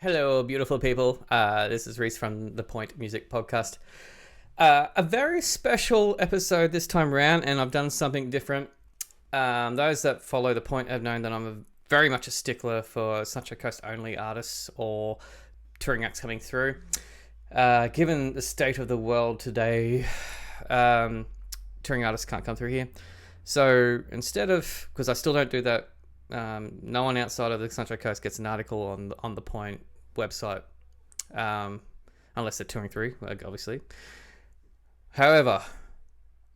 Hello, beautiful people. This is Reese from the Point Music Podcast. A very special episode this time around, and I've done something different. Those that follow the Point have known that I'm very much a stickler for Sunshine Coast only artists or touring acts coming through. Given the state of the world today, touring artists can't come through here. So instead of, because I still don't do that, no one outside of the Sunshine Coast gets an article on the Point website, unless they're touring through, obviously. However,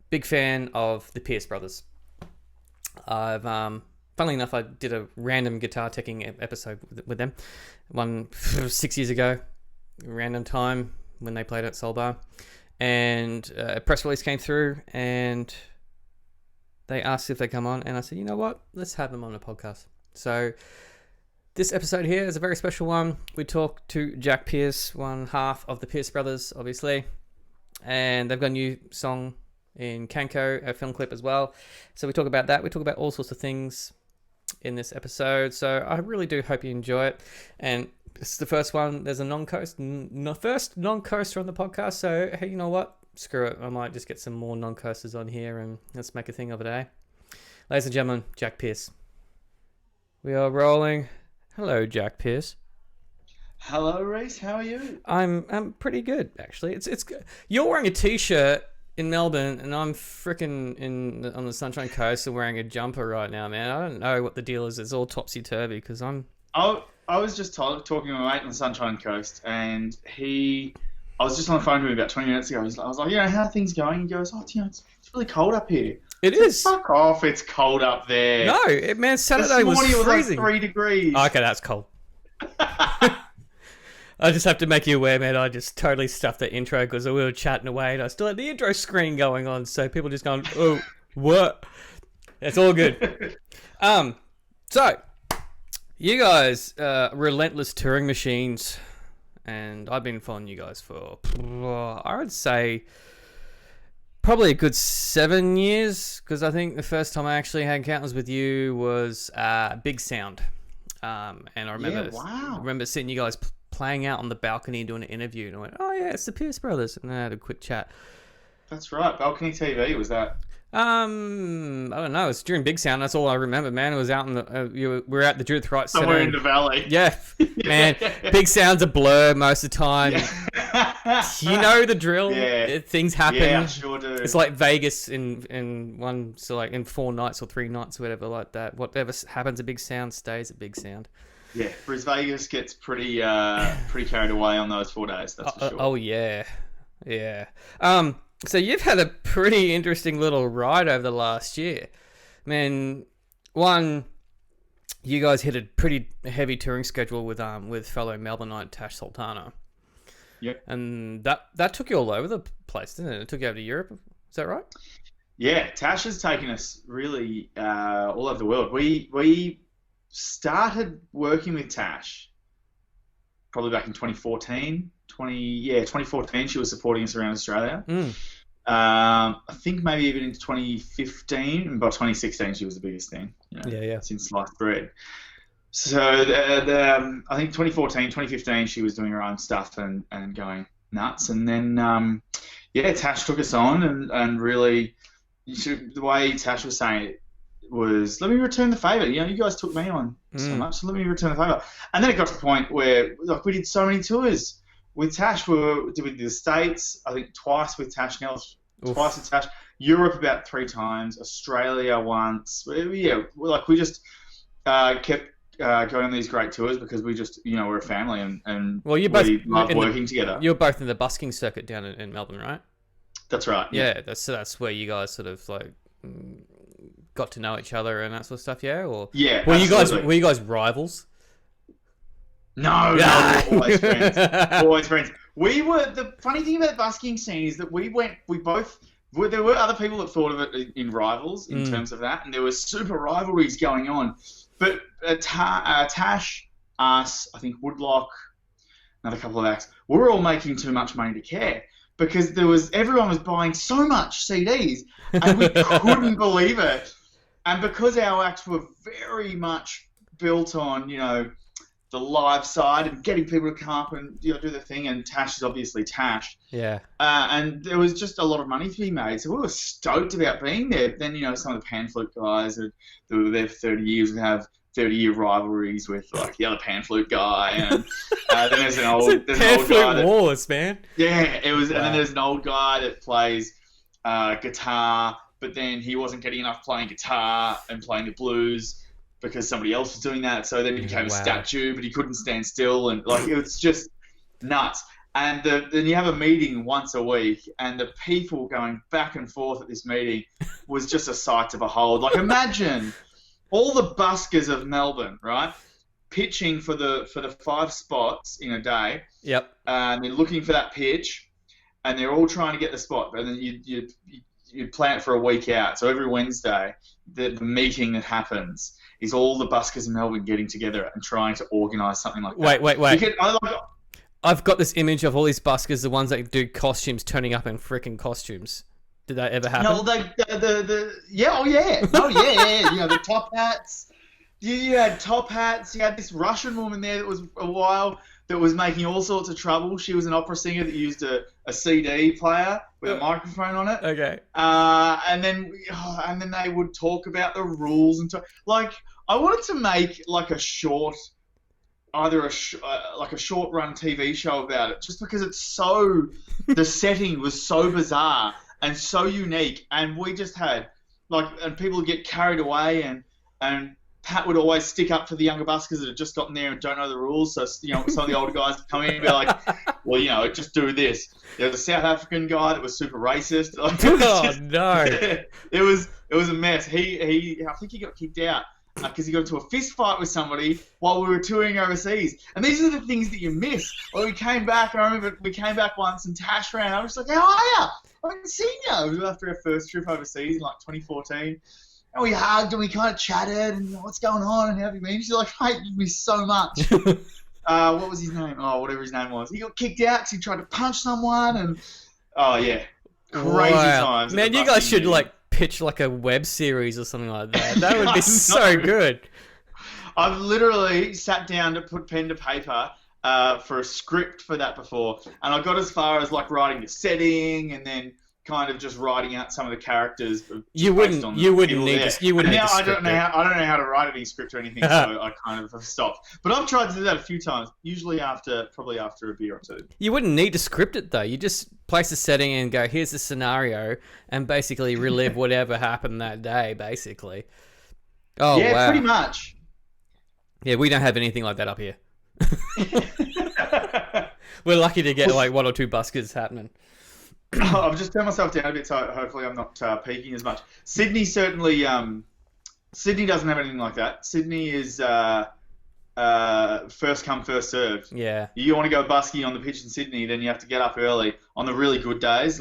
big fan of the Pierce brothers. Funnily enough, I did a random guitar teching episode with them, one 6 years ago, random time when they played at Soul Bar, and a press release came through, and they asked if they come on, and I said, you know what, let's have them on the podcast. So this episode here is a very special one. We talk to Jack Pierce, one half of the Pierce brothers, obviously, and they've got a new song in Kanko, a film clip as well. So we talk about that. We talk about all sorts of things in this episode. So I really do hope you enjoy it. And this is the first one. There's a first non-coaster on the podcast. So hey, you know what? Screw it. I might just get some more non-coasters on here and let's make a thing of it, eh? Ladies and gentlemen, Jack Pierce. We are rolling. Hello, Jack Pierce. Hello, Reese. How are you? I'm pretty good, actually. It's you're wearing a t-shirt in Melbourne, and I'm freaking on the Sunshine Coast and wearing a jumper right now, man. I don't know what the deal is. It's all topsy-turvy because I'm... I was just talking to my mate on the Sunshine Coast, and I was just on the phone to him about 20 minutes ago. I was like, how are things going? He goes, it's really cold up here. It is. Fuck off, it's cold up there. No, man, Saturday was freezing. It was like 3 degrees. Okay, that's cold. I just have to make you aware, man. I just totally stuffed the intro because we were chatting away and I still had the intro screen going on. So people just going, oh, what? It's all good. So, you guys, relentless touring machines. And I've been following you guys for, I would say, probably a good 7 years. Because I think the first time I actually had encounters with you was Big Sound. And I remember seeing you guys playing out on the balcony and doing an interview, and I went, oh yeah, it's the Pierce brothers, and I had a quick chat. That's right, balcony TV was that? I don't know. It's during Big Sound. That's all I remember, man. It was out in the we were at the Judith Wright Centre. Somewhere in the valley. Yeah, man. Big Sound's a blur most of the time. Yeah. You know the drill. Yeah. Things happen. Yeah, I sure do. It's like Vegas in one, so like in 4 nights or 3 nights, or whatever like that. Whatever happens at Big Sound stays at Big Sound. Yeah, Bris Vegas gets pretty carried away on those 4 days. That's for sure. Oh yeah. So you've had a pretty interesting little ride over the last year, man. One, you guys hit a pretty heavy touring schedule with fellow Melbourneite Tash Sultana. Yep. And that took you all over the place, didn't it? It took you over to Europe. Is that right? Yeah, Tash has taken us really all over the world. We started working with Tash probably back in 2014. 2014 she was supporting us around Australia. I think maybe even into 2015, and by 2016 she was the biggest thing, since Sliced Bread. So I think 2014, 2015 she was doing her own stuff and going nuts, and then Tash took us on and really, the way Tash was saying it was, let me return the favour. You guys took me on so much, so let me return the favour. And then it got to the point where we did so many tours with Tash. We did the States, I think twice with Tash, twice with Tash, Europe about 3 times, Australia once. We just kept going on these great tours because we just, we're a family and we love working together. You're both in the busking circuit down in Melbourne, right? That's right. Yeah, that's where you guys sort of like got to know each other and that sort of stuff, yeah? Or yeah, were you guys rivals? No, we're always friends. Always friends. The funny thing about the busking scene is that there were other people that thought of it in rivals in terms of that, and there were super rivalries going on. But Tash, us, I think Woodlock, another couple of acts, we were all making too much money to care because everyone was buying so much CDs, and we couldn't believe it. And because our acts were very much built on, the live side and getting people to come up and do the thing. And Tash is obviously Tash. Yeah. And there was just a lot of money to be made, so we were stoked about being there. Then some of the pan flute guys that were there for 30 years would have 30-year rivalries with like the other pan flute guy, and then there's an old guy wars, man. Yeah, it was, wow. And then there's an old guy that plays guitar, but then he wasn't getting enough playing guitar and playing the blues because somebody else was doing that. So then he became a statue, but he couldn't stand still, and like it was just nuts. And then you have a meeting once a week, and the people going back and forth at this meeting was just a sight to behold. Like imagine all the buskers of Melbourne, right, pitching for the 5 spots in a day. Yep. And they're looking for that pitch, and they're all trying to get the spot. And then you plan it for a week out. So every Wednesday, the meeting that happens is all the buskers in Melbourne getting together and trying to organise something like that. Wait. I've got this image of all these buskers, the ones that do costumes, turning up in freaking costumes. Did that ever happen? No, the the top hats. You had top hats. You had this Russian woman there that was a while that was making all sorts of trouble. She was an opera singer that used a CD player with a microphone on it. Okay. And then they would talk about the rules and like I wanted to make like a short. Either like a short run TV show about it, just because it's so the setting was so bizarre and so unique, and we just had and people would get carried away, and Pat would always stick up for the younger buskers that had just gotten there and don't know the rules. So some of the older guys would come in and be like, well, just do this. There was a South African guy that was super racist. No! It was a mess. I think he got kicked out. Because he got into a fist fight with somebody while we were touring overseas. And these are the things that you miss. Well, we came back, and I remember we came back once, and Tash ran. I was like, how are you? I haven't seen you. It was after our first trip overseas in 2014. And we hugged, and we kind of chatted, and what's going on, and how have you been? She's like, I hate me so much. What was his name? Oh, whatever his name was. He got kicked out because he tried to punch someone, and crazy times. Man, you guys should pitch like a web series or something like that. That would be so good. I've literally sat down to put pen to paper for a script for that before, and I got as far as writing the setting and then kind of just writing out some of the characters. You wouldn't need to script. I don't know how to write any script or anything, so I kind of have stopped. But I've tried to do that a few times, usually probably after a beer or two. You wouldn't need to script it though. You just place a setting and go, here's the scenario, and basically relive whatever happened that day, basically. Oh, yeah, wow. Pretty much. Yeah, we don't have anything like that up here. We're lucky to get 1 or 2 buskers happening. I've just turned myself down a bit, so hopefully I'm not peaking as much. Sydney certainly, Sydney doesn't have anything like that. Sydney is first come, first served. Yeah. You want to go busking on the pitch in Sydney, then you have to get up early on the really good days,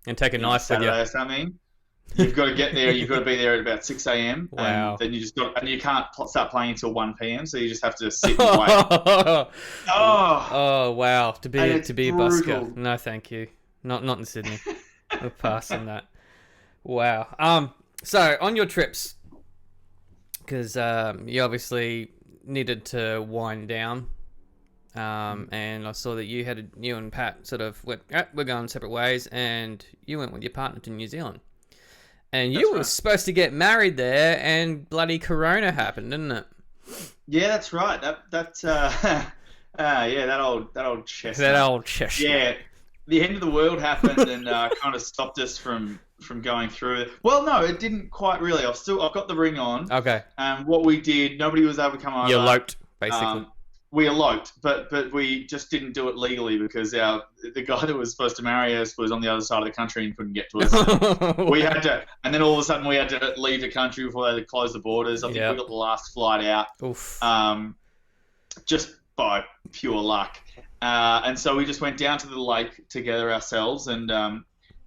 and take a knife with you. Saturday or something. You've got to get there. You've got to be there at about 6 a.m. Wow. And then you can't start playing until 1 p.m. So you just have to sit and wait. Oh wow! To be a busker. No, thank you. Not in Sydney. We're past on that. Wow. So on your trips, because you obviously needed to wind down, and I saw that you and Pat sort of went, we're going separate ways, and you went with your partner to New Zealand. And you were supposed to get married there, and bloody Corona happened, didn't it? Yeah, that's right. That old chestnut. That old chestnut. Yeah, the end of the world happened and kind of stopped us from going through it. Well, no, it didn't quite really. I've got the ring on. Okay. And what we did, nobody was able to come over. You eloped, basically. We eloped, but we just didn't do it legally because the guy that was supposed to marry us was on the other side of the country and couldn't get to us. We had to, and then all of a sudden we had to leave the country before they closed the borders. I think we got the last flight out. Oof. Just by pure luck. And so we just went down to the lake together ourselves and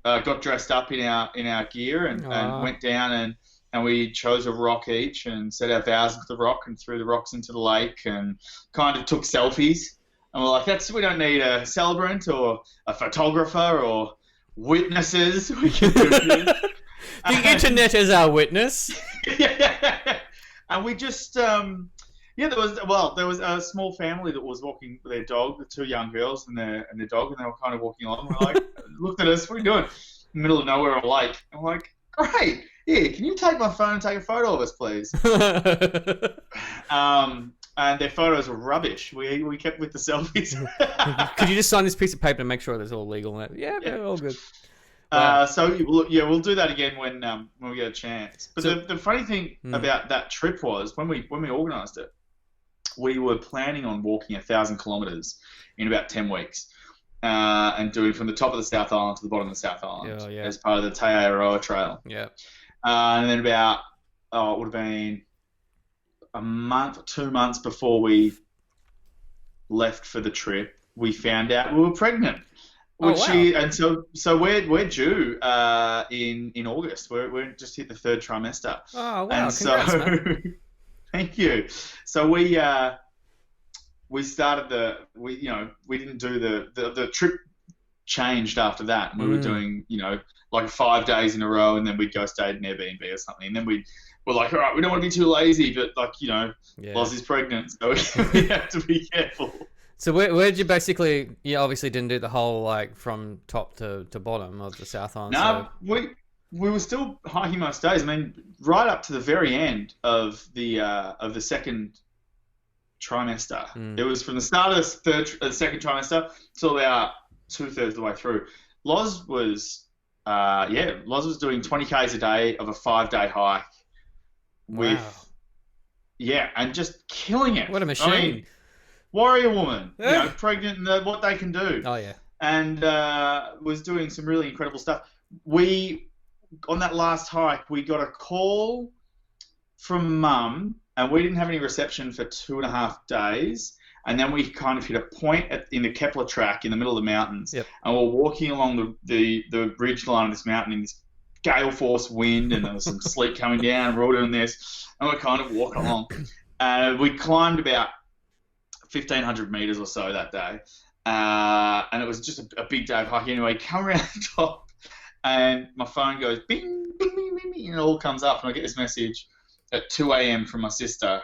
got dressed up in our gear and went down and we chose a rock each and said our vows into the rock and threw the rocks into the lake and kind of took selfies. And we're like, we don't need a celebrant or a photographer or witnesses. We can do this. The internet is our witness. Yeah. And we just, Yeah, there was a small family that was walking with their dog, the two young girls and their dog, and they were kind of walking along. We're like, looked at us, what are you doing? In the middle of nowhere on a lake. I'm like, great, yeah, can you take my phone and take a photo of us, please? And their photos were rubbish. We kept with the selfies. Could you just sign this piece of paper to make sure it's all legal? Yeah, Yeah. all good. Wow. We'll do that again when we get a chance. But the funny thing about that trip was when we organised it, we were planning on walking 1,000 kilometres in about 10 weeks, and doing from the top of the South Island to the bottom of the South Island as part of the Te Aroa Trail. Yeah. And then it would have been a month, 2 months before we left for the trip, we found out we were pregnant. So we're due in August. We're just hit the third trimester. Oh wow! And Congrats, man. Thank you. So we started we didn't do the trip changed after that. And we were doing like 5 days in a row, and then we'd go stay at an Airbnb or something, and then we're like, all right, we don't want to be too lazy, but Loz is pregnant, so we have to be careful. So where did you basically? You obviously didn't do the whole from top to bottom of the South Island. No, we were still hiking most days. I mean, right up to the very end of the second trimester. It was from the start of the second trimester till about 2/3 of the way through. Loz was doing 20 k's a day of a 5-day hike. Wow. And just killing it. What a machine. I mean, warrior woman, pregnant and what they can do. Oh, yeah. And was doing some really incredible stuff. On that last hike, we got a call from Mum, and we didn't have any reception for 2.5 days. And then we kind of hit a point in the Kepler track in the middle of the mountains. Yep. And we're walking along the ridge line of this mountain in this gale force wind, and there was some sleet coming down, and we're all doing this, and we're kind of walking along. We climbed about 1,500 meters or so that day, and it was just a big day of hiking. Anyway, come around the top, and my phone goes bing, bing, bing, bing, bing, and it all comes up, and I get this message at 2 a.m. from my sister: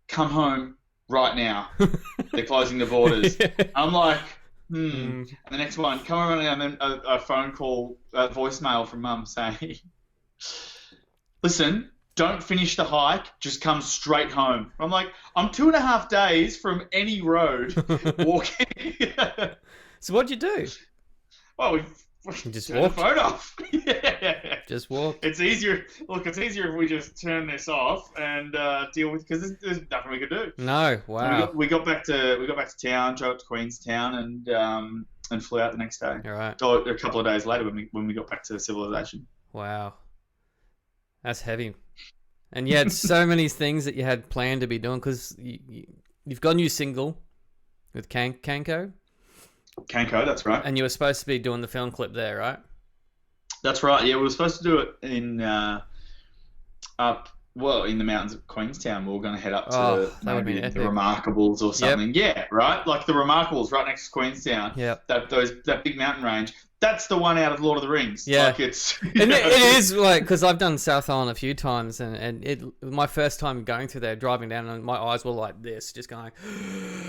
come home right now. They're closing the borders. I'm like, And the next one, come around, and then a phone call, voicemail from Mum saying, listen, don't finish the hike, just come straight home. I'm like, I'm 2.5 days from any road walking. So what'd you do? Well, we just turned walked. the phone off. Yeah. Just walk. It's easier. Look, it's easier if we just turn this off and deal with, because there's nothing we could do. No, wow. We got back to town, drove up to Queenstown, and flew out the next day. All right. Or a couple of days later when we got back to civilization. Wow, that's heavy. And you had so many things that you had planned to be doing, because you've got a new single with Kanko. Kanko, that's right. And you were supposed to be doing the film clip there, right? That's right. Yeah, we were supposed to do it in in the mountains of Queenstown. We were going to head up to maybe the Remarkables or something. Yep. Yeah, right. Like the Remarkables, right next to Queenstown. Yeah. That big mountain range. That's the one out of Lord of the Rings. Yeah. Like it's. And it is like, because I've done South Island a few times, and my first time going through there, driving down, and my eyes were like this, just going,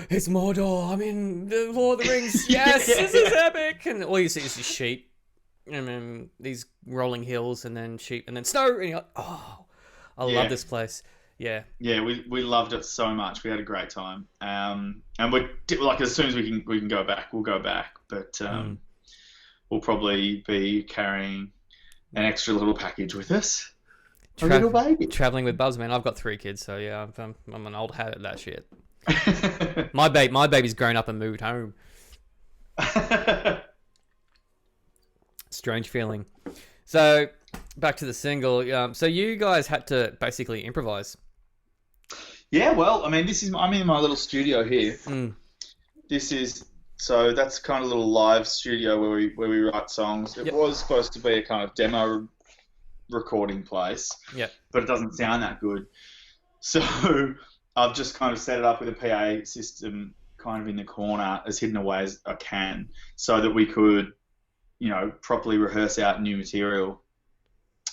"It's Mordor! I'm in the Lord of the Rings! Yes, this is epic!" And all you see is this sheep, and then these rolling hills, and then sheep, and then snow, and you're like, "Oh, I love this place." Yeah. Yeah, we loved it so much. We had a great time. And we like, as soon as we can go back, we'll go back. But we'll probably be carrying an extra little package with us. A little baby. Traveling with Buzz, man. I've got 3 kids, so yeah, I'm an old hat at that shit. My baby's grown up and moved home. Strange feeling. So back to the single. So you guys had to basically improvise. Yeah, well, I mean, I'm in my little studio here. So that's kind of a little live studio where we write songs. It was supposed to be a kind of demo recording place. Yeah. But it doesn't sound that good. So I've just kind of set it up with a PA system kind of in the corner, as hidden away as I can, so that we could, properly rehearse out new material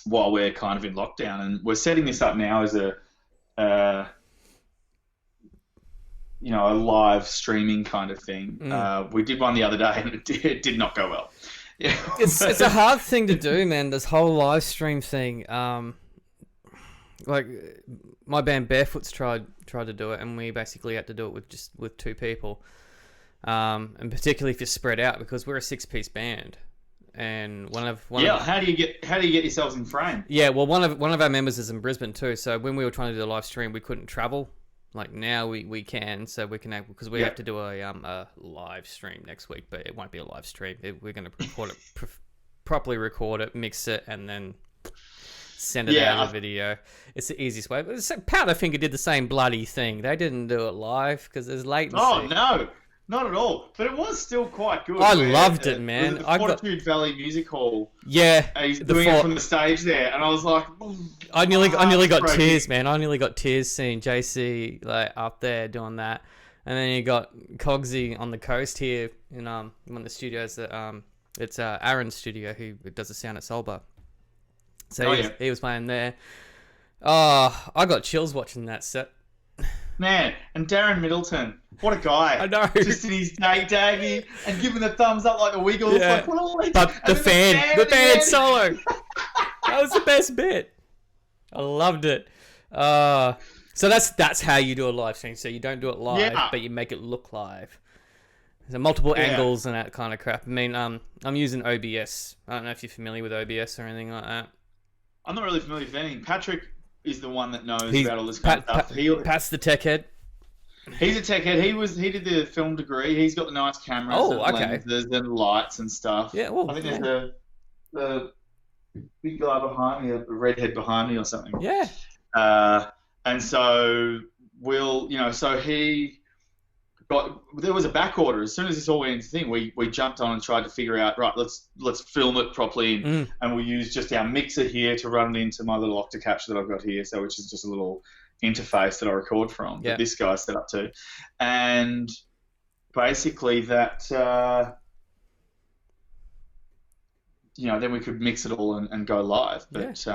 while we're kind of in lockdown. And we're setting this up now as a live streaming kind of thing. We did one the other day, and it did not go well. Yeah, It's a hard thing to do, man. This whole live stream thing. Like my band Barefoots tried to do it, and we basically had to do it with two people. And particularly if you're spread out, because we're a 6-piece band, and how do you get yourselves in frame? Yeah, well, one of our members is in Brisbane too. So when we were trying to do the live stream, we couldn't travel. Like now we can, so we can because we have to do a live stream next week, but it won't be a live stream. We're going to record it, properly record it, mix it, and then send it out as a video. It's the easiest way. But Powderfinger did the same bloody thing. They didn't do it live because there's latency. Oh no, not at all. But it was still quite good. I loved it, man. Was it the Fortitude Valley Music Hall? Yeah, he's doing it from the stage there, and I was like, I nearly got tears, man. I nearly got tears seeing JC like up there doing that, and then you got Cogsy on the coast here in one of the studios that it's Aaron's studio who does the sound at Soulbar. So he was playing there. Oh, I got chills watching that set. Man, and Darren Middleton, what a guy. I know. Just in his daggy and giving the thumbs up like the Wiggles. Yeah. Like, what but the band solo. That was the best bit. I loved it. So that's how you do a live stream. So you don't do it live, but you make it look live. So multiple angles and that kind of crap. I mean, I'm using OBS. I don't know if you're familiar with OBS or anything like that. I'm not really familiar with anything. Patrick is the one that knows about all this kind of stuff. Pat's the tech head. He's a tech head. He did the film degree. He's got the nice cameras and lenses and lights and stuff. Yeah, well, I think there's the big guy behind me, a redhead behind me or something. Yeah. And so there was a back order. As soon as this all went into the thing, we jumped on and tried to figure out, right, let's film it properly. And we used just our mixer here to run it into my little Octocapture that I've got here, so which is just a little interface that I record from that this guy set up to. And basically that, then we could mix it all and go live. But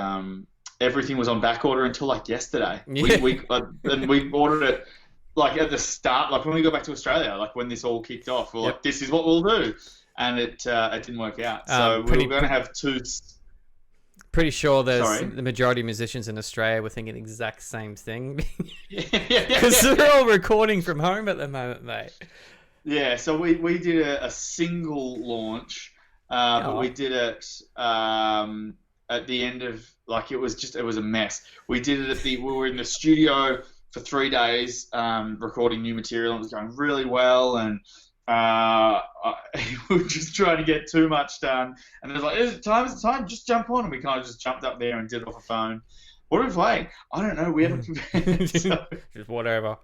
everything was on back order until like yesterday. Yeah. We ordered it like at the start, like when we got back to Australia, like when this all kicked off, we're like, this is what we'll do. And it didn't work out. So we were going to have two... Pretty sure the majority of musicians in Australia were thinking the exact same thing. Because they're all recording from home at the moment, mate. Yeah, so we did a single launch, but we did it at the end of, like, it was a mess. We did it we were in the studio for 3 days recording new material, and it was going really well, and we were just trying to get too much done, and it was like, is it time, just jump on, and we kind of just jumped up there and did it off a phone. What are we playing? I don't know, we haven't prepared. So. Just whatever.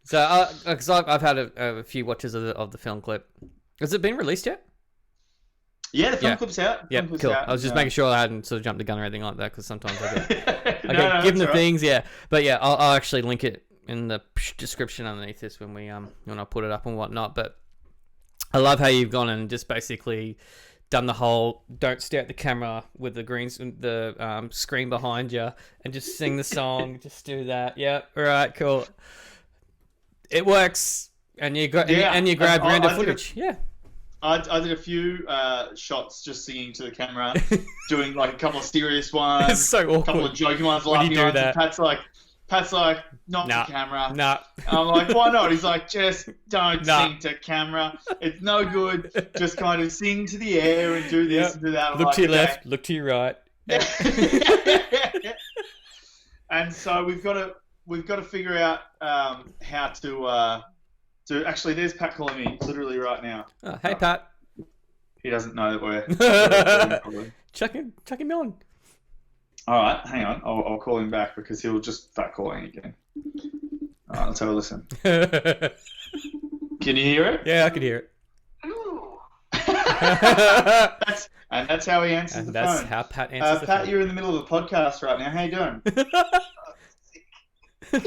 So, because I've had a few watches of the film clip. Has it been released yet? Yeah, the film clip's out. Yeah, cool. I was just making sure I hadn't sort of jumped the gun or anything like that, because sometimes I give them the things, But yeah, I'll actually link it in the description underneath this when I put it up and whatnot. But I love how you've gone and just basically done the whole don't stare at the camera with the screen behind you and just sing the song. Just do that. Yeah, all right, cool. It works, and you grab random footage. I did a few shots just singing to the camera, doing like a couple of serious ones, it's so awkward. A couple of joking ones, laughing ones. And Pat's like, not to camera. Nah. I'm like, why not? He's like, just don't sing to camera. It's no good. Just kind of sing to the air and do this and do that. Look to your left, look to your right. And so we've got to figure out how to. Actually, there's Pat calling me literally right now. Oh, hey, Pat. He doesn't know that we're Chuck him on. All right, hang on. I'll call him back because he'll just start calling again. All right, let's have a listen. Can you hear it? Yeah, I can hear it. Hello. That's how he answers the phone. That's how Pat answers the phone. Pat, you're in the middle of a podcast right now. How you doing? Hey,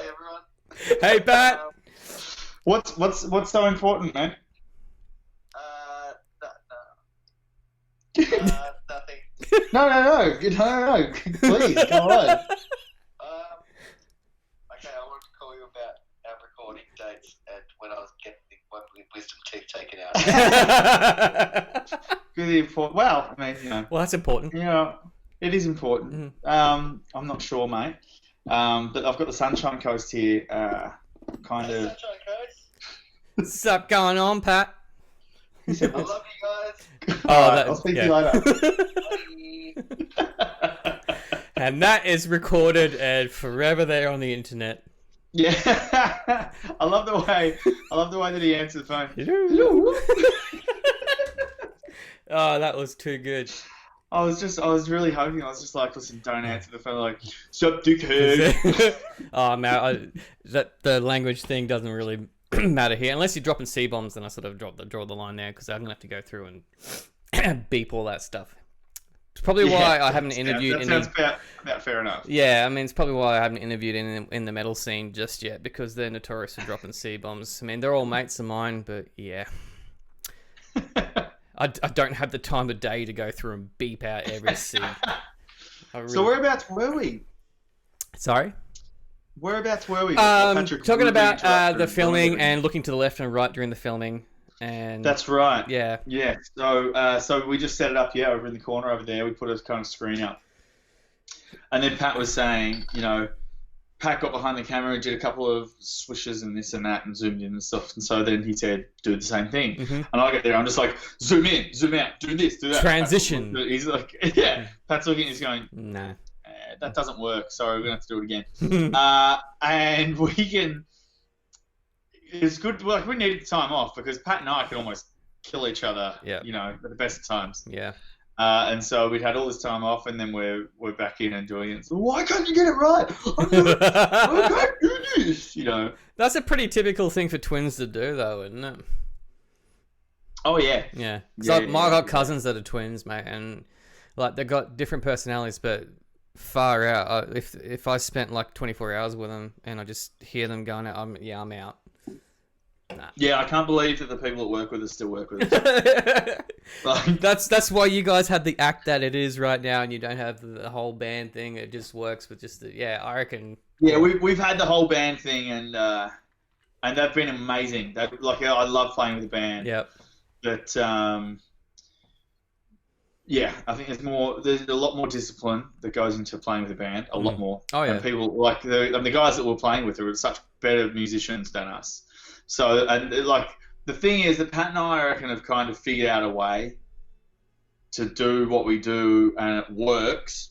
everyone. Hey, Pat. What's so important, man? Nothing. No. Please, go on. to call you about our recording dates and when I was getting one wisdom teeth taken out. Really important. Well, I mean, Well, that's important. It is important. I'm not sure, mate. But I've got the Sunshine Coast here. Kind of. Sunshine Coast. What's up going on, Pat? He said, I love you guys. I'll speak to you later. And that is recorded and forever there on the internet. Yeah, I love the way that he answered the phone. Hello. Oh, that was too good. I was really hoping. I was just like, listen, don't answer the phone. Like, shut dickhead. Oh man, the language thing doesn't really matter here unless you're dropping C-bombs. Then I sort of draw the line there because I'm gonna have to go through and beep all that stuff. It's probably why I haven't interviewed. That sounds about fair enough. Yeah, I mean, it's probably why I haven't interviewed in the metal scene just yet because they're notorious for dropping C-bombs. I mean, they're all mates of mine, but yeah. I don't have the time of day to go through and beep out every C. So whereabouts were we? Sorry? Whereabouts were we? Talking about the filming and looking to the left and right during the filming. And that's right. Yeah. Yeah. So we just set it up, over in the corner over there. We put a kind of screen up. And then Pat was saying, Pat got behind the camera and did a couple of swishes and this and that and zoomed in and stuff. And so then he said, do the same thing. Mm-hmm. And I get there, I'm just like, zoom in, zoom out, do this, do that. Transition. He's like, yeah. Pat's looking, he's going, no. That doesn't work. Sorry, we're going to have to do it again. And we can... It's good. Like, we needed the time off because Pat and I could almost kill each other, at the best of times. Yeah. And so we'd had all this time off, and then we're back in and doing it. So why can't you get it right? I can't do this, That's a pretty typical thing for twins to do, though, isn't it? Oh, yeah. Yeah. So I got cousins that are twins, mate, and like they've got different personalities, but far out. If I spent like 24 hours with them and I just hear them going out, I'm out. Nah. Yeah, I can't believe that the people that work with us still work with us. That's why you guys have the act that it is right now, and you don't have the whole band thing. It just works with just I reckon. Yeah, we've had the whole band thing, and they've been amazing. I love playing with the band. Yep. But I think there's a lot more discipline that goes into playing with a band. A lot more. Oh yeah. And people like the guys that we're playing with are such better musicians than us. So, and the thing is that Pat and I reckon have kind of figured out a way to do what we do, and it works.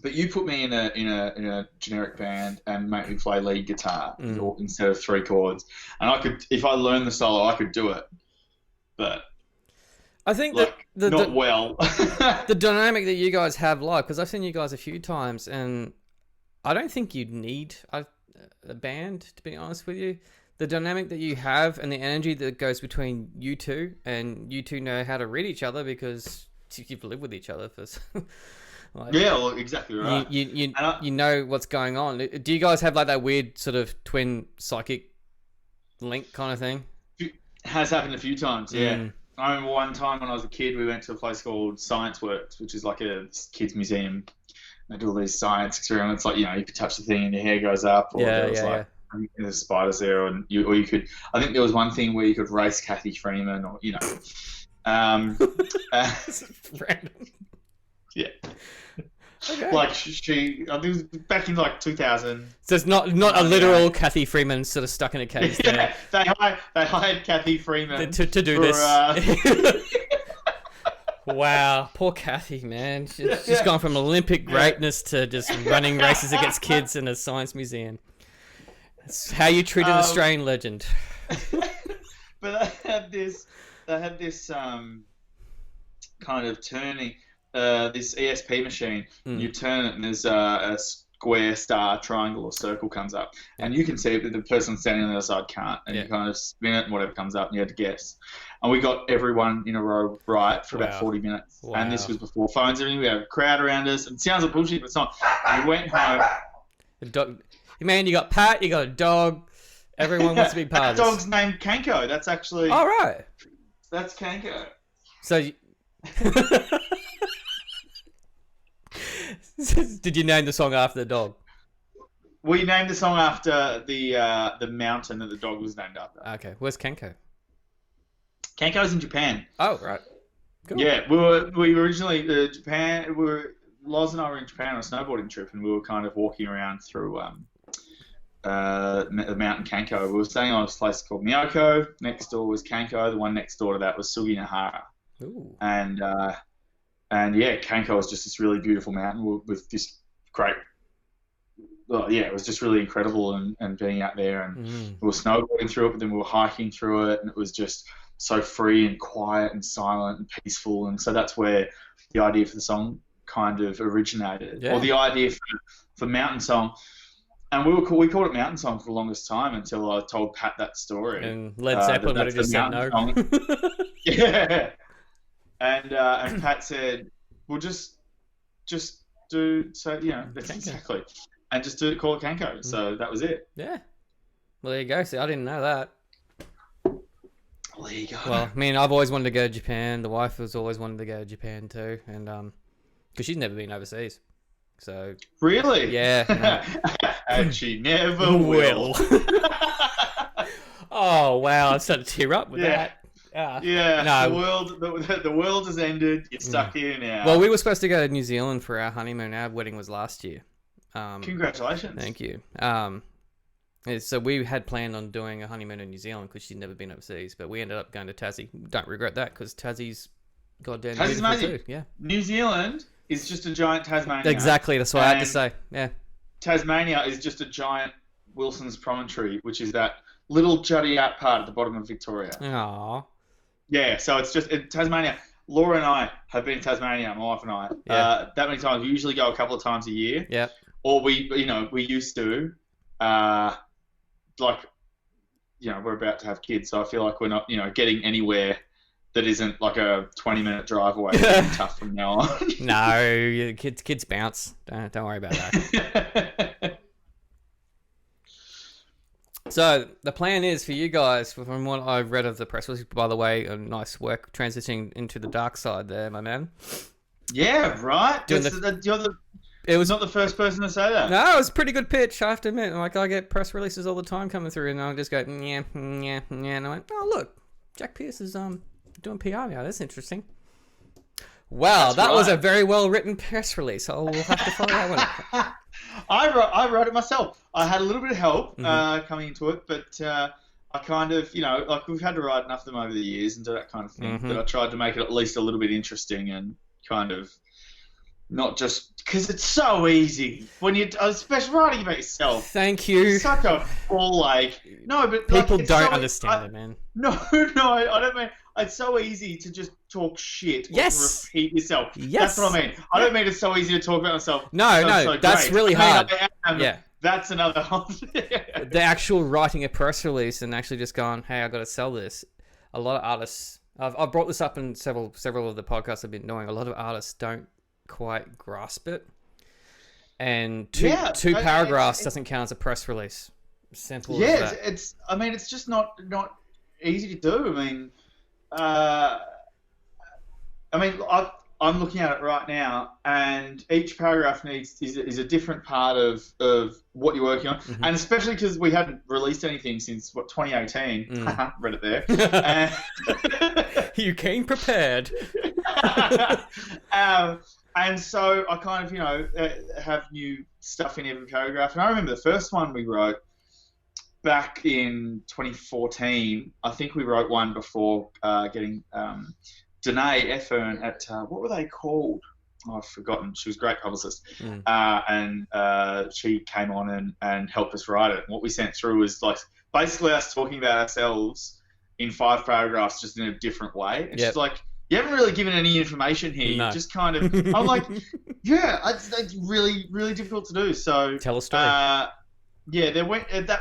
But you put me in a generic band and make me play lead guitar instead of 3 chords, and I could, if I learned the solo, I could do it. But I think well. The dynamic that you guys have live, because I've seen you guys a few times, and I don't think you'd need a band, to be honest with you. The dynamic that you have and the energy that goes between you two, and you two know how to read each other because you've lived with each other for. Exactly right. You know what's going on. Do you guys have like that weird sort of twin psychic link kind of thing? It has happened a few times. Yeah. I remember one time when I was a kid, we went to a place called Science Works, which is like a kids museum. They do all these science experiments, like you could touch the thing and your hair goes up, or there's spiders there, or you could. I think there was one thing where you could race Kathy Freeman, or Random. Yeah. Okay. Like she, I think it was back in like 2000. So it's not a literal Kathy Freeman sort of stuck in a cage there. They hired Kathy Freeman to do this. Wow, poor Kathy, man. She's gone from Olympic greatness to just running races against kids in a science museum. That's how you treat an Australian legend. But they had this kind of turning, this ESP machine. You turn it and there's a square, star, triangle, or circle comes up, and you can see it, but the person standing on the other side can't. And you kind of spin it, and whatever comes up, and you had to guess. And we got everyone in a row right for about 40 minutes. Wow. And this was before phones and everything. We had a crowd around us. It sounds like bullshit, but it's not. And we went home. The dog, man, you got Pat, you got a dog. Everyone wants to be part of this. Dog's named Kanko. That's actually. All right. That's Kanko. So. Did you name the song after the dog? We named the song after the mountain that the dog was named after. Okay, where's Kenko? Kanko's in Japan. Oh, right. Cool. Yeah, we were originally Japan. Loz and I were in Japan on a snowboarding trip, and we were kind of walking around through the mountain Kanko. We were staying on a place called Miyako. Next door was Kanko. The one next door to that was Suginahara. Ooh. And yeah, Kanko was just this really beautiful mountain with this great. Well, yeah, it was just really incredible, and being out there, and we were snowboarding through it, but then we were hiking through it, and it was just so free and quiet and silent and peaceful, and so that's where the idea for the song kind of originated, or the idea for Mountain Song. And we called it Mountain Song for the longest time until I told Pat that story. And Led Zeppelin would have just said no. Yeah. And Pat said, "We'll just do so, exactly, and just call it Kanko." So that was it. Yeah. Well, there you go. See, I didn't know that. Well, there you go. Well, I mean, I've always wanted to go to Japan. The wife has always wanted to go to Japan too, and because she's never been overseas. So really, yeah, and she never will. Oh wow, I'm starting to tear up with that. Yeah, no. The world has ended. You're stuck here now. Well, we were supposed to go to New Zealand for our honeymoon. Our wedding was last year. Congratulations. Thank you. So we had planned on doing a honeymoon in New Zealand because she'd never been overseas, but we ended up going to Tassie. Don't regret that because Tassie's goddamn beautiful too. Yeah. New Zealand is just a giant Tasmania. Exactly. That's what I had to say. Yeah. Tasmania is just a giant Wilson's Promontory, which is that little jutty out part at the bottom of Victoria. Aww. Yeah, so it's just Tasmania. Laura and I have been to Tasmania, my wife and I, that many times. We usually go a couple of times a year. Yeah. Or we used to, we're about to have kids, so I feel like we're not, getting anywhere that isn't like a 20-minute drive away. It's tough from now on. No, kids bounce. Don't worry about that. So the plan is for you guys, from what I've read of the press release, by the way, a nice work transitioning into the dark side there, my man. Yeah, right. It was not the first person to say that. No, it was a pretty good pitch, I have to admit. Like, I get press releases all the time coming through, and I'll just go, yeah, and I went, oh, look, Jack Pierce is doing PR now. That's interesting. Wow, that was a very well-written press release. I'll have to follow that one. I wrote it myself. I had a little bit of help coming into it, but I kind of, we've had to write enough of them over the years and do that kind of thing. But I tried to make it at least a little bit interesting and kind of not just because it's so easy when you, especially writing about yourself. Thank you. It's such a ball no, but people don't understand it, man. No, I don't mean. It's so easy to just talk shit. Yes. Or repeat yourself. Yes. That's what I mean. I don't mean it's so easy to talk about myself. No, that's really hard. Yeah. That's another whole The actual writing a press release and actually just going, hey, I got to sell this. A lot of artists, I've brought this up in several of the podcasts I've been doing. A lot of artists don't quite grasp it. And two paragraphs doesn't count as a press release. Simple as that. It's just not easy to do. I'm looking at it right now, and each paragraph is a different part of what you're working on, and especially because we hadn't released anything since 2018. Read it there. You came prepared. And so I kind of have new stuff in every paragraph, and I remember the first one we wrote back in 2014. I think we wrote one before getting Danae Effern at what were they called? Oh, I've forgotten. She was a great publicist, and she came on and helped us write it. And what we sent through was like basically us talking about ourselves in 5 paragraphs, just in a different way. It's just like, you haven't really given any information here. No. You just kind of. I'm like, it's really, really difficult to do. So tell a story. That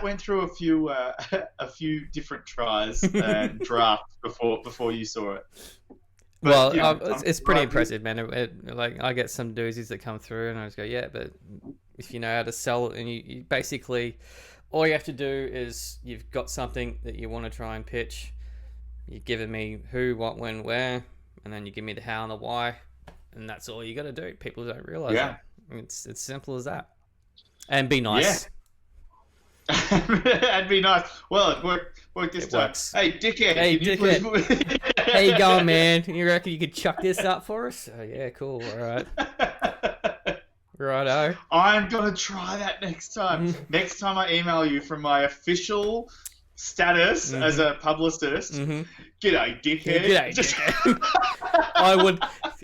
went through a few different tries and drafts before you saw it. But, it's pretty impressive, man. Like, I get some doozies that come through, and I just go, yeah, but if you know how to sell it, and you basically, all you have to do is you've got something that you want to try and pitch. You've given me who, what, when, where, and then you give me the how and the why, and that's all you got to do. People don't realize that. It's simple as that. And be nice. That'd be nice. Well, it worked this It time. works. Hey, dickhead. Hey, can you dickhead. please- How you going, man? You reckon you could chuck this up for us? Oh, yeah, cool. All right. Righto. I'm gonna try that next time. Mm. Next time I email you from my official status as a publicist. Mm-hmm. G'day, dickhead. G'day, dickhead. I would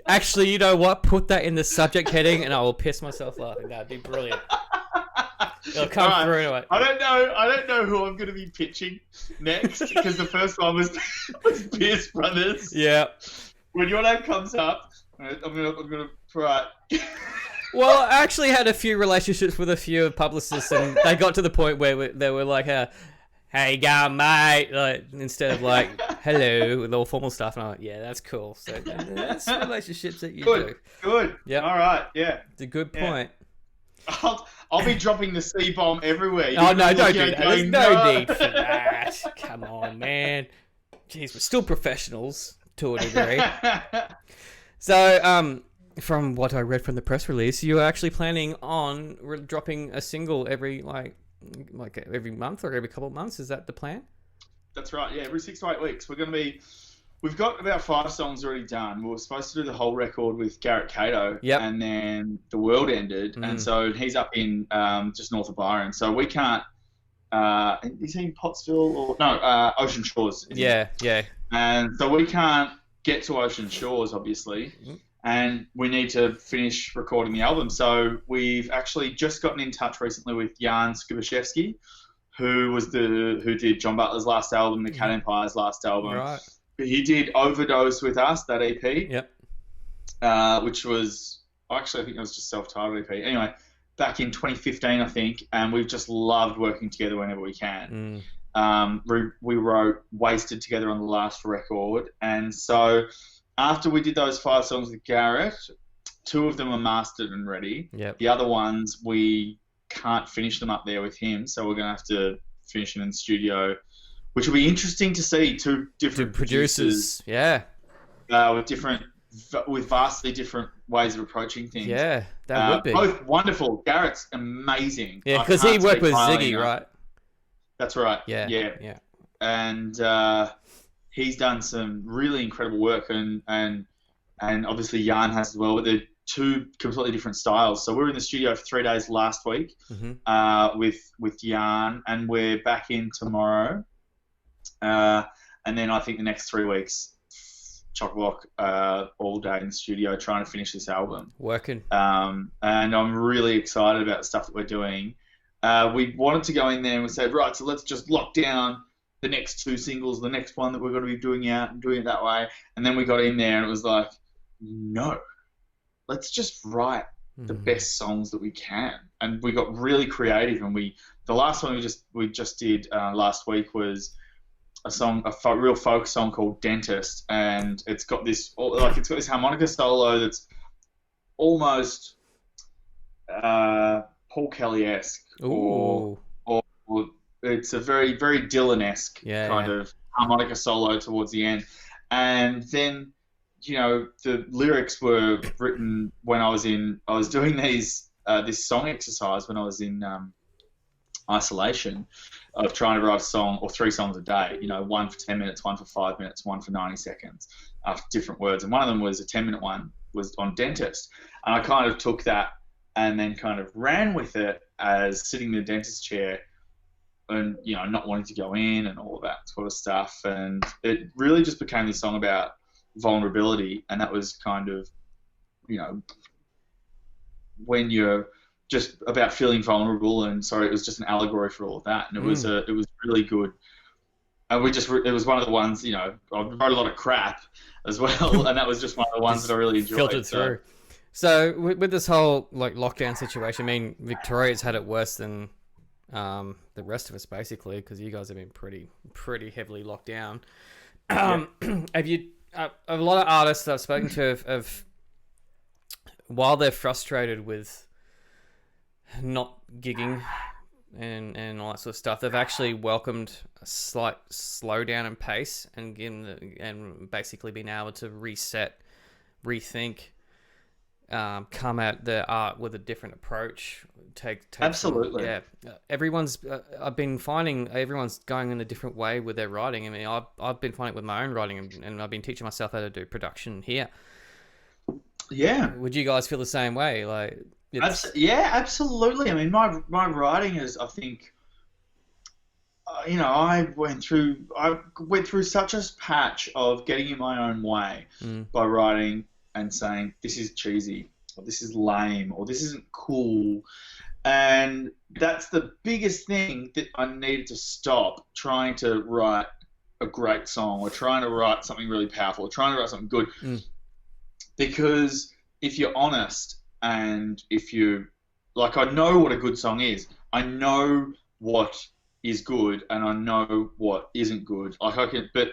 actually, you know what? Put that in the subject heading, and I will piss myself laughing. That'd be brilliant. It'll come Alright. through anyway. I don't know who I'm going to be pitching next because the first one was Pierce Brothers. Yeah. When your name comes up, I'm gonna try. Well, I actually had a few relationships with a few publicists, and they got to the point where they were like, "Hey, go, mate," like, instead of like, "Hello," with all formal stuff. And I'm like, "Yeah, that's cool." So that's relationships that you do. Good. Yep. All right. Yeah. It's a good Yeah. point. I'll be dropping the C bomb everywhere. Oh no, don't do You're that. going, There's no need for that. Come on, man. Jeez, we're still professionals to a degree. So, from what I read from the press release, you're actually planning on dropping a single every like every month or every couple of months. Is that the plan? That's right. Yeah, every 6 to 8 weeks we're going to be. We've got about 5 songs already done. We were supposed to do the whole record with Garrett Cato, Yep. and then the world ended, and so he's up in just north of Byron. So we can't. Is he in Pottsville or no? Ocean Shores. isn't he? Yeah. And so we can't get to Ocean Shores, obviously, and we need to finish recording the album. So we've actually just gotten in touch recently with Jan Skubashevsky, who did John Butler's last album, the Cat Empire's last album. Right. He did Overdose with us, that EP. Yep. Which was actually I think it was just self-titled EP. Anyway, back in 2015, I think, and we've just loved working together whenever we can. We wrote Wasted together on the last record, and so after we did those 5 songs with Garrett, 2 of them are mastered and ready. Yep. The other ones we can't finish them up there with him, so we're gonna have to finish them in the studio, which will be interesting to see. 2 different producers, Yeah. with vastly different ways of approaching things. Yeah, that would be. Both wonderful. Garrett's amazing. Yeah, I because he can't worked speak with highly Ziggy, enough. right? That's right. Yeah. And he's done some really incredible work, and obviously Jan has as well. But they're 2 completely different styles. So we were in the studio for 3 days last week with Jan, and we're back in tomorrow. And then I think the next 3 weeks, chock-a-block all day in the studio trying to finish this album. Working. And I'm really excited about the stuff that we're doing. We wanted to go in there and we said, right, so let's just lock down the next 2 singles, the next one that we're going to be doing out and doing it that way. And then we got in there and it was like, no, let's just write the best songs that we can. And we got really creative. And the last one we just did last week was a real folk song called Dentist, and it's got this harmonica solo that's almost Paul Kelly-esque, or it's a very, very Dylan-esque kind of harmonica solo towards the end. And then, the lyrics were written when I was doing this song exercise when I was in isolation of trying to write a song or 3 songs a day, 1 for 10 minutes, 1 for 5 minutes, 1 for 90 seconds, different words. And one of them was a 10-minute one, was on Dentist. And I kind of took that and then kind of ran with it as sitting in the dentist chair and, not wanting to go in and all of that sort of stuff. And it really just became this song about vulnerability. And that was kind of, when you're just about feeling vulnerable, and it was just an allegory for all of that, and it was really good. And it was one of the ones, I wrote a lot of crap as well, and that was just one of the ones that I really enjoyed. Filtered through. So with this whole lockdown situation, I mean, Victoria's had it worse than the rest of us basically, because you guys have been pretty heavily locked down. Have you? A lot of artists that I've spoken to have while they're frustrated with not gigging and all that sort of stuff, they've actually welcomed a slight slowdown in pace and basically been able to reset, rethink, come at the art with a different approach. Take Absolutely. Everyone's. I've been finding everyone's going in a different way with their writing. I mean, I've been finding it with my own writing, and I've been teaching myself how to do production here. Yeah. Would you guys feel the same way? Like, yeah, absolutely. I mean, my writing is, I think, I went through such a patch of getting in my own way by writing and saying this is cheesy, or this is lame, or this isn't cool, and that's the biggest thing that I needed to stop trying to write a great song, or trying to write something really powerful, or trying to write something good, because if you're honest, and if you like, I know what a good song is. I know what is good, and I know what isn't good. But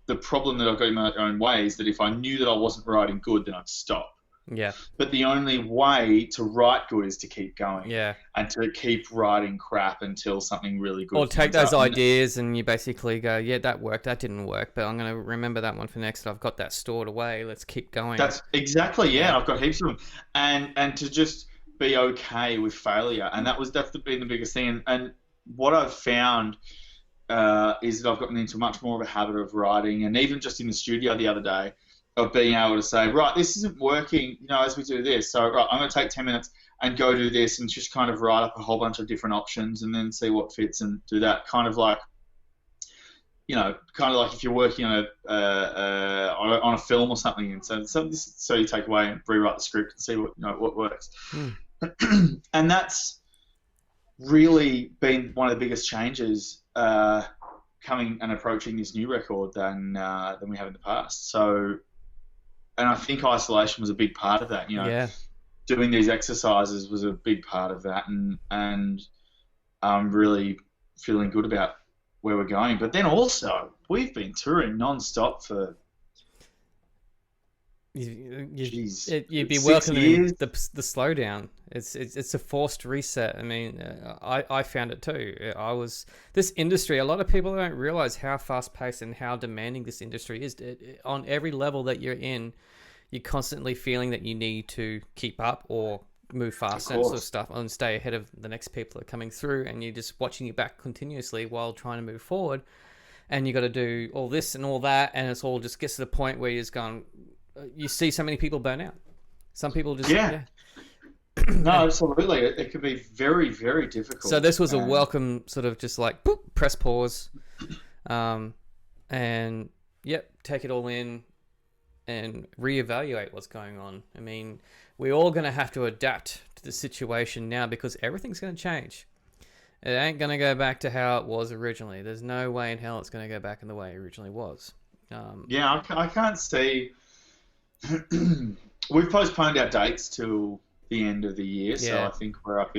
the problem that I've got in my own way is that if I knew that I wasn't writing good, then I'd stop. Yeah. But the only way to write good is to keep going. Yeah. And to keep writing crap until something really good. Or take those ideas and you basically go, yeah, that worked, that didn't work, but I'm going to remember that one for next. I've got that stored away. Let's keep going. That's exactly, yeah. I've got heaps of them. And to just be okay with failure. And that's been the biggest thing. And what I've found is that I've gotten into much more of a habit of writing, and even just in the studio the other day, of being able to say, right, this isn't working, as we do this. So, right, I'm going to take 10 minutes and go do this, and just kind of write up a whole bunch of different options and then see what fits and do that. Kind of like if you're working on a film or something, and so you take away and rewrite the script and see what works. And that's really been one of the biggest changes coming and approaching this new record than we have in the past. So, and I think isolation was a big part of that. Doing these exercises was a big part of that, and I'm really feeling good about where we're going. But then also, we've been touring non-stop for you'd be welcoming the slowdown. It's a forced reset. I mean, I found it too. This industry. A lot of people don't realize how fast paced and how demanding this industry is. On every level that you're in, you're constantly feeling that you need to keep up or move faster and sort of stuff, and stay ahead of the next people that are coming through. And you're just watching your back continuously while trying to move forward. And you got to do all this and all that, and it's all just gets to the point where you're just going. You see so many people burn out. Some people just No, absolutely. It could be very, very difficult. So this was a welcome sort of just like boop, press pause, and take it all in and reevaluate what's going on. I mean, we're all going to have to adapt to the situation now because everything's going to change. It ain't going to go back to how it was originally. There's no way in hell it's going to go back in the way it originally was. I can't see. We've postponed our dates till the end of the year, so I think we're up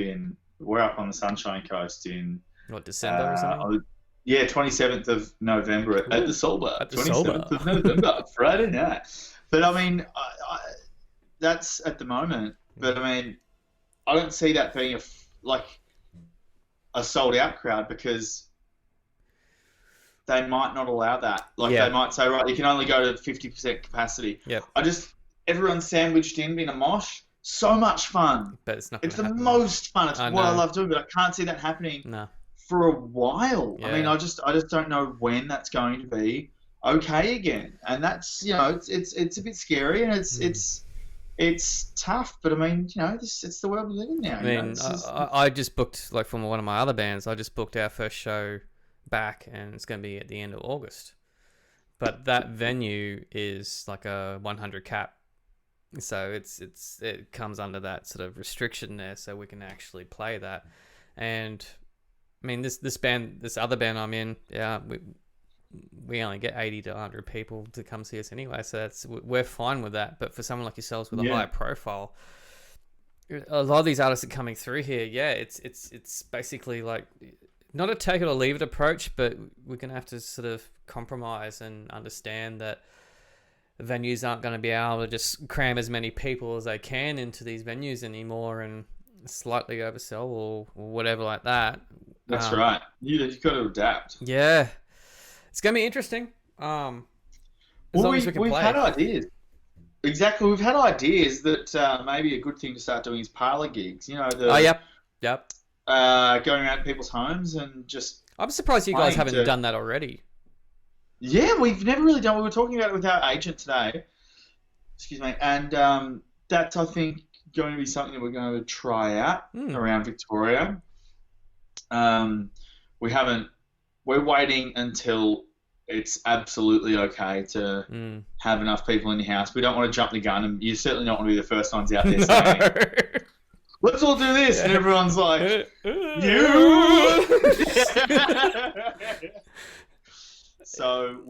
on the Sunshine Coast in December or something. 27th of November at the Soul Bar. 27th of November, Friday night. But I mean, that's at the moment. But I mean, I don't see that being a sold out crowd because they might not allow that. They might say, right, you can only go to 50% capacity. Yep. Everyone's sandwiched in a mosh. So much fun. But it's not. It's the most fun. It's what I love doing, but I can't see that happening for a while. Yeah. I mean, I just don't know when that's going to be okay again. And that's it's a bit scary and it's tough. But I mean, it's the world we live in now. I mean, I just booked from one of my other bands. I just booked our first show back, and it's going to be at the end of August. But that venue is like a 100 cap. So it comes under that sort of restriction there, so we can actually play that. And I mean, this other band I'm in, we only get 80 to 100 people to come see us anyway, so we're fine with that. But for someone like yourselves with a higher profile, a lot of these artists are coming through here. It's basically like not a take it or leave it approach, but we're gonna have to sort of compromise and understand that venues aren't going to be able to just cram as many people as they can into these venues anymore and slightly oversell or whatever like that. That's right. You've got to adapt. Yeah. It's going to be interesting. As long as we can play. We've had ideas. exactly. We've had ideas that maybe a good thing to start doing is parlor gigs. You know, Oh, the yep. going around to people's homes and just I'm surprised you guys playing haven't to. done that already. Yeah, we've never really done. We were talking about it with our agent today. Excuse me, and that's I think going to be something that we're going to try out Hmm. around Victoria. Um, we haven't. We're waiting until it's absolutely okay to Mm. have enough people in your house. We don't want to jump the gun, and you certainly don't want to be the first ones out there No. saying, "Let's all do this," and everyone's like, "You." So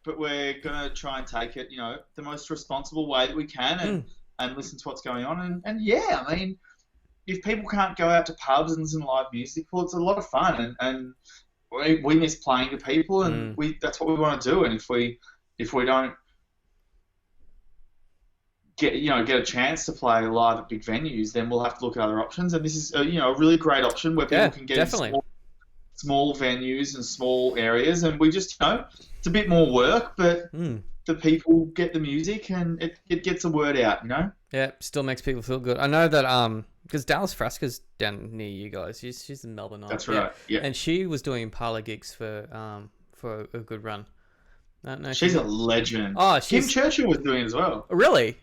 but we're gonna try and take it, the most responsible way that we can, and listen to what's going on, and yeah, I mean, if people can't go out to pubs and listen to live music, well, it's a lot of fun, and we miss playing to people, and that's what we want to do, and if we don't get a chance to play live at big venues, then we'll have to look at other options, and this is a really great option where people can get definitely. in small venues and small areas, and we just it's a bit more work, but the people get the music and it gets the word out. Yeah, still makes people feel good. I know that because Dallas Frasca's down near you guys. She's in Melbourne. That's right. Yeah, and she was doing parlor gigs for a good run. I don't know. She's a legend. Oh, Kim Churchill was doing it as well. Really?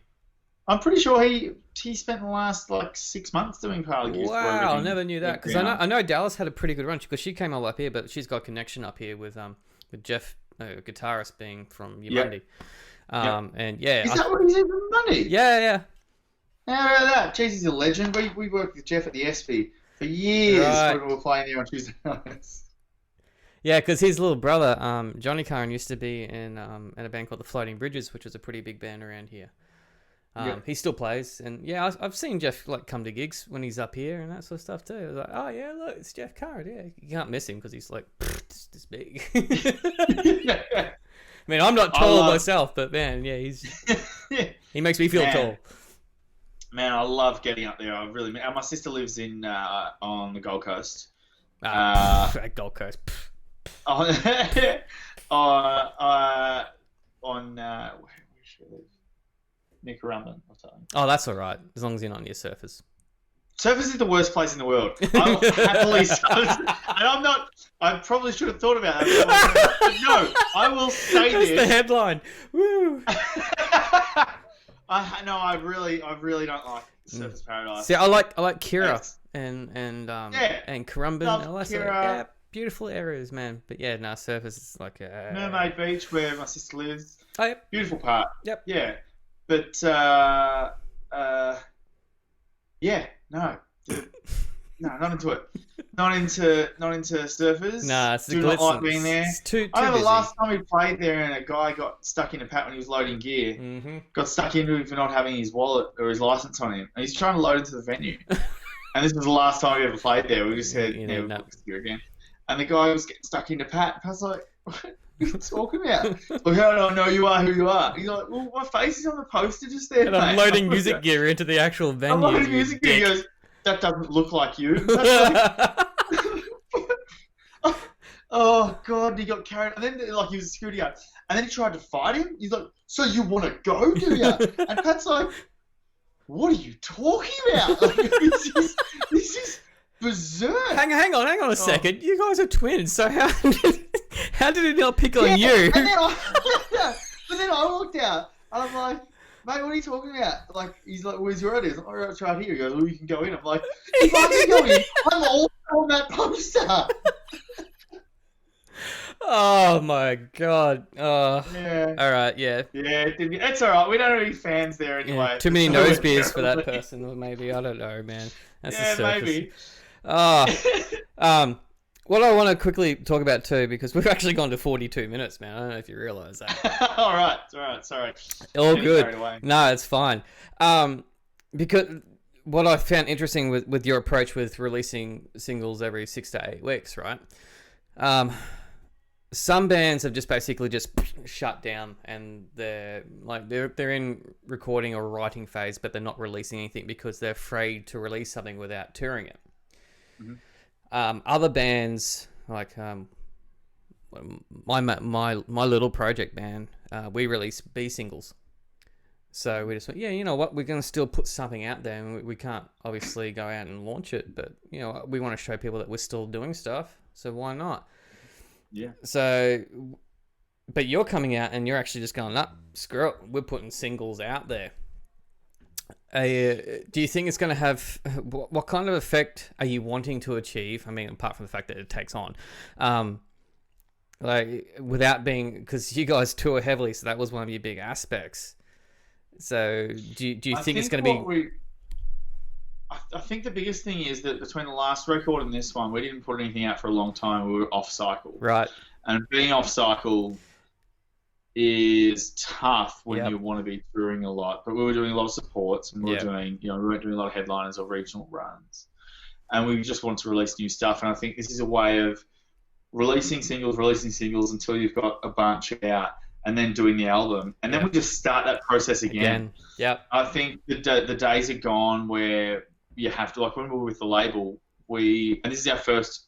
I'm pretty sure he spent the last 6 months doing parlor gigs. Wow, I never knew that, because I know Dallas had a pretty good run because she came all up here, but she's got a connection up here with Jeff, guitarist, being from Yamundi. And yeah, is that what he's in from Monday? Yeah. How about that? Jeez, he's a legend. We worked with Jeff at the SB for years when we were playing there on Tuesday nights. Yeah, because his little brother, Johnny Curran, used to be in a band called the Floating Bridges, which was a pretty big band around here. He still plays, and yeah, I've seen Jeff come to gigs when he's up here and that sort of stuff too. I was like, oh yeah, look, it's Jeff Curran. Yeah, you can't miss him because he's this big. I mean, I'm not tall myself, but man, yeah, he makes me feel tall. Man, I love getting up there. My sister lives in on the Gold Coast. Gold Coast. On where should I live? Near Currumbin or something. Oh, that's all right, as long as you're not near surfers. Surfers is the worst place in the world. I will happily, and I'm not. I probably should have thought about that. But no, I will say That's this. the headline. Woo! I really don't like Surfers Paradise. See, I like Kira and Currumbin. Love and all that Kira. Sort of, yeah, beautiful areas, man. But yeah, surfers is like Mermaid Beach, where my sister lives. Oh, yep. Beautiful part. Yep. Yeah, but yeah, no, not into it. Not into surfers. Nah, it's the Do glitz. not like being there. It's too I remember busy. last time we played there, and a guy got stuck in a pat when he was loading gear. Mm-hmm. Got stuck into him for not having his wallet or his license on him, and he's trying to load into the venue. And this was the last time we ever played there. We just said, "Never book us here again." And the guy was getting stuck into pat. I was like, "What are you talking about?" Like, "How do I know you are who you are?" He's like, "Well, my face is on the poster just there." And I'm loading music gear into the actual venue. I'm loading music gear. He goes, "That doesn't look like you." Oh God! He got carried, and then he was a security guard, and then he tried to fight him. He's like, "So you want to go, do you?" And Pat's like, "What are you talking about? This is berserk." Hang on a second. You guys are twins, so how did it not pick on you? And then but then I walked out, and I'm like, "Mate, what are you talking about?" Like, he's like, "Where's your ID?" I'm like, "It's right here." He goes, "Well, you can go in." I'm like, "If I can go in, I'm also on that poster." Oh my God. Yeah. All right, yeah. Yeah, it's all right. We don't have any fans there anyway. Yeah, too many nose beers for that person, maybe. I don't know, man. That's the surface. Maybe. What I want to quickly talk about too, because we've actually gone to 42 minutes, man. I don't know if you realise that. all right. Sorry. All good. No, it's fine. Because what I found interesting with your approach with releasing singles every 6 to 8 weeks, right? Some bands have just basically just shut down, and they're in recording or writing phase, but they're not releasing anything because they're afraid to release something without touring it. Mm-hmm. Other bands like my little project band, we release B singles. So we just went, yeah, you know what, we're going to still put something out there, and we can't obviously go out and launch it, but you know, we want to show people that we're still doing stuff, so why not? Yeah. So, but you're coming out and you're actually just going, nah, screw it, we're putting singles out there. Do you think it's going to have, what kind of effect are you wanting to achieve? I mean, apart from the fact that it takes on, like without being, because you guys tour heavily, so that was one of your big aspects. So do you think it's going to be? I think the biggest thing is that between the last record and this one, we didn't put anything out for a long time. We were off cycle. Right. And being off cycle is tough when Yep. you want to be touring a lot. But we were doing a lot of supports, and we Yep. weren't doing a lot of headliners or regional runs. And we just wanted to release new stuff. And I think this is a way of releasing singles until you've got a bunch out, and then doing the album. And then we just start that process again. Yep. I think the days are gone where you have to, like when we were with the label, and this is our first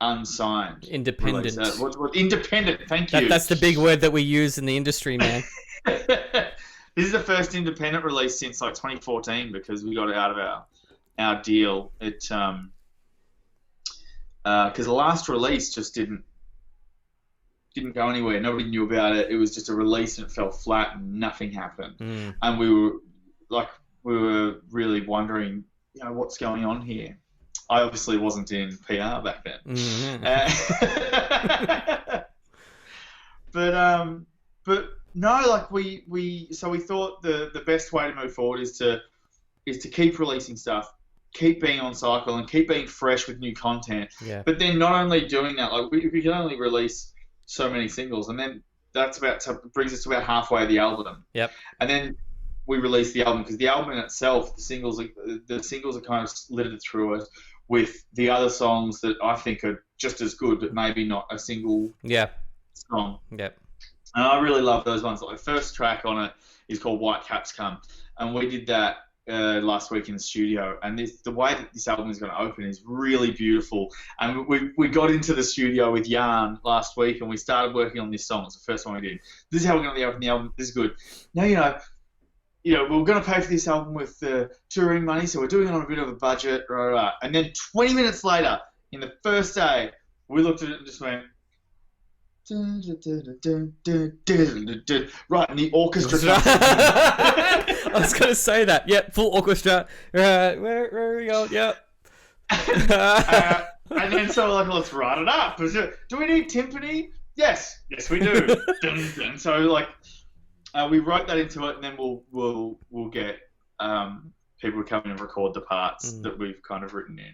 unsigned Independent. release. Independent, thank you. That's the big word that we use in the industry, man. This is the first independent release since like 2014 because we got it out of our deal. It because the last release just didn't go anywhere. Nobody knew about it. It was just a release and it fell flat and nothing happened. And we were really wondering, you know, what's going on here. I obviously wasn't in PR back then. But no, like we thought the best way to move forward is to keep releasing stuff, keep being on cycle, and keep being fresh with new content. Yeah. But then not only doing that, like we can only release so many singles, and then brings us to about halfway of the album. Yep. And then we release the album because the album in itself, the singles are kind of littered through it with the other songs that I think are just as good, but maybe not a single song. Yep. And I really love those ones. Like the first track on it is called White Caps Come, and we did that last week in the studio. And the way that this album is going to open is really beautiful. And we got into the studio with Jan last week, and we started working on this song. It's the first one we did. This is how we're going to open the album. This is good. Now we're going to pay for this album with touring money, so we're doing it on a bit of a budget, right. And then 20 minutes later, in the first day, we looked at it and just went, right, and the orchestra. I was going to say that. Yep, full orchestra. Right, where are we going? Yep. And then so like, let's write it up. Do we need timpani? Yes, we do. And so like. We wrote that into it, and then we'll get people to come in and record the parts that we've kind of written in.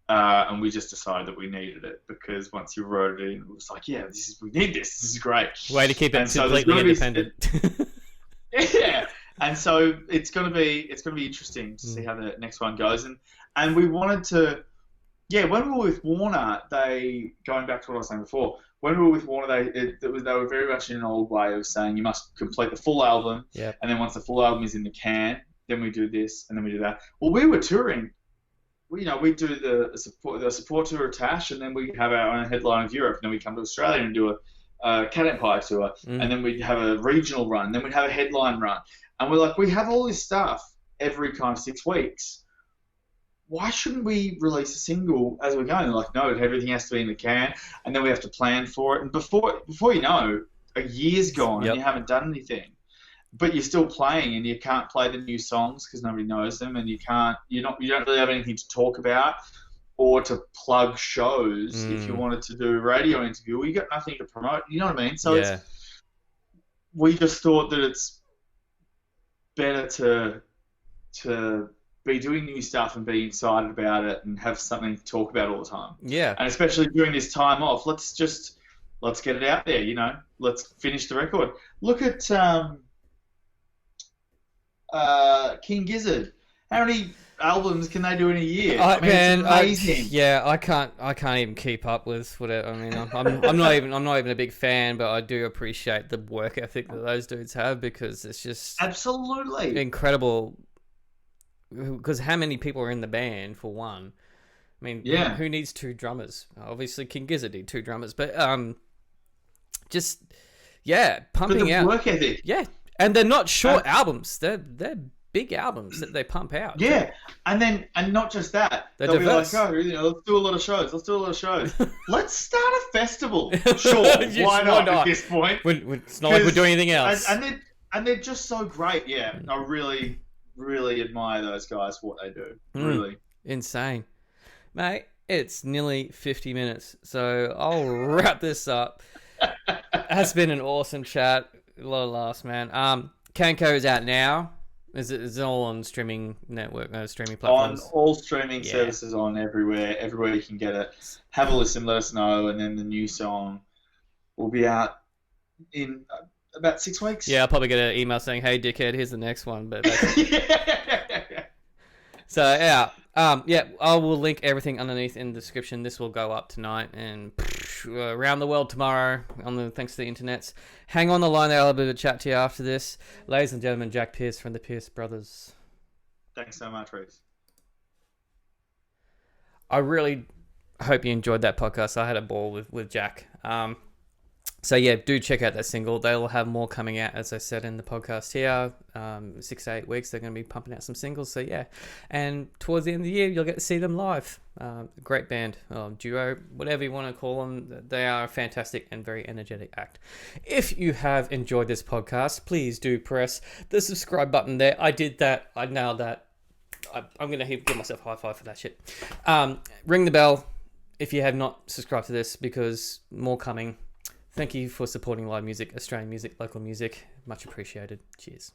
And we just decided that we needed it because once you wrote it in, it was like, yeah, we need this. This is great. Way to keep it completely independent. Yeah, and so it's gonna be interesting to see how the next one goes, and we wanted to, when we were with Warner, going back to what I was saying before. When we were with Warner, they were very much in an old way of saying you must complete the full album, and then once the full album is in the can, then we do this, and then we do that. Well, we were touring. We do the support tour of Tash, and then we have our own headline of Europe, and then we come to Australia and do a Cat Empire tour, and then we'd have a regional run, then we'd have a headline run. And we're like, we have all this stuff every kind of 6 weeks. Why shouldn't we release a single as we're going? They're like, no, everything has to be in the can, and then we have to plan for it. And before you know, a year's gone and you haven't done anything, but you're still playing, and you can't play the new songs because nobody knows them, and you don't really have anything to talk about or to plug shows. If you wanted to do a radio interview, well, you got nothing to promote. You know what I mean? So we just thought that it's better to be doing new stuff and be excited about it and have something to talk about all the time. Yeah. And especially during this time off, let's get it out there, Let's finish the record. Look at King Gizzard. How many albums can they do in a year? It's amazing. I can't even keep up with whatever. I mean, I'm not even a big fan, but I do appreciate the work ethic that those dudes have because it's just absolutely incredible. Because how many people are in the band for one? I mean, who needs 2 drummers? Obviously, King Gizzard need 2 drummers, but just Yeah, But pumping the out. work ethic. Yeah, and they're not short albums. They're big albums that they pump out. Yeah, and not just that. They're They'll diverse. be like, let's do a lot of shows. Let's start a festival. Sure, Yes, why why not not? at this point? It's not like we're doing anything else. And they're just so great. Yeah, I really, really admire those guys for what they do. Really. Insane. Mate, it's nearly 50 minutes, so I'll wrap this up. Has been an awesome chat. A lot of laughs, man. Kanko is out now. Is it all on streaming network, streaming platforms? On all streaming services, on everywhere you can get it. Have a listen, let us know, and then the new song will be out in about 6 weeks. Yeah, I'll probably get an email saying, "Hey, dickhead, here's the next one." But so yeah, I will link everything underneath in the description. This will go up tonight and around the world tomorrow thanks to the internets. Hang on the line there. I'll have a bit of a chat to you after this. Ladies and gentlemen, Jack Pierce from the Pierce Brothers. Thanks so much, Reese. I really hope you enjoyed that podcast. I had a ball with Jack. So yeah, do check out that single. They'll have more coming out, as I said in the podcast here. 6 to 8 weeks, they're going to be pumping out some singles. So yeah, and towards the end of the year, you'll get to see them live. Great band, duo, whatever you want to call them. They are a fantastic and very energetic act. If you have enjoyed this podcast, please do press the subscribe button there. I did that. I nailed that. I'm going to give myself a high five for that shit. Ring the bell if you have not subscribed to this, because more coming. Thank you for supporting live music, Australian music, local music. Much appreciated. Cheers.